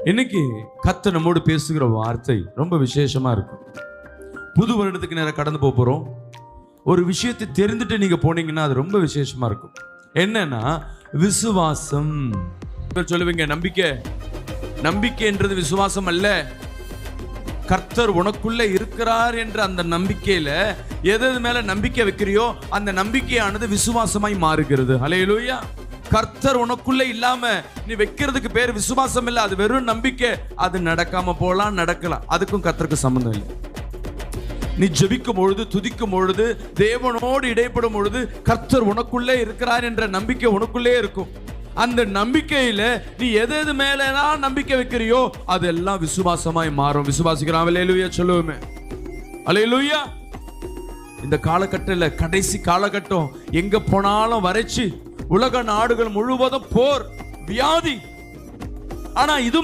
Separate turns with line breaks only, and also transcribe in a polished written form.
இன்னைக்கு கர்த்தர் நம்மோடு பேசுகிற வார்த்தை ரொம்ப விசேஷமா இருக்கும். புது வருடத்துக்கு நேரம் கடந்து போறோம். ஒரு விஷயத்தை தெரிந்துட்டு நீங்க போனீங்கன்னா அது ரொம்ப விசேஷமா இருக்கும். என்னன்னா விசுவாசம். சொல்லுவீங்க நம்பிக்கை. நம்பிக்கைன்றது விசுவாசம் அல்ல. கர்த்தர் உனக்குள்ள இருக்கிறார் என்ற அந்த நம்பிக்கையில எது மேல நம்பிக்கை வைக்கிறியோ அந்த நம்பிக்கையானது விசுவாசமாய் மாறுகிறது. ஹல்லேலூயா. கர்த்தர் உனக்குள்ள இல்லாம நீ வைக்கிறதுக்கு பேர் விசுவாசம் இல்லை, அது வெறும் நம்பிக்கை. அது நடக்காம போலாம், நடக்கலாம், அதுக்கும் கர்த்தருக்கு சம்பந்தம் இல்லை. நீ ஜெபிக்கும் பொழுது, துதிக்கும் பொழுது, தேவனோடு இடைப்படும் பொழுது கர்த்தர் உனக்குள்ளே இருக்கிறார் என்ற நம்பிக்கை உனக்குள்ளே இருக்கும். அந்த நம்பிக்கையில நீ எது மேலாம் நம்பிக்கை வைக்கிறியோ அதெல்லாம் விசுவாசமாய் மாறும். விசுவாசிக்கிறான். அல்லேலூயா சொல்லுவோமே. அல்லேலூயா. இந்த காலகட்டத்தில் கடைசி காலகட்டம், எங்க போனாலும் வறட்சி, உலக நாடுகள் முழுவதும் போர், வியாதி. ஆனா இது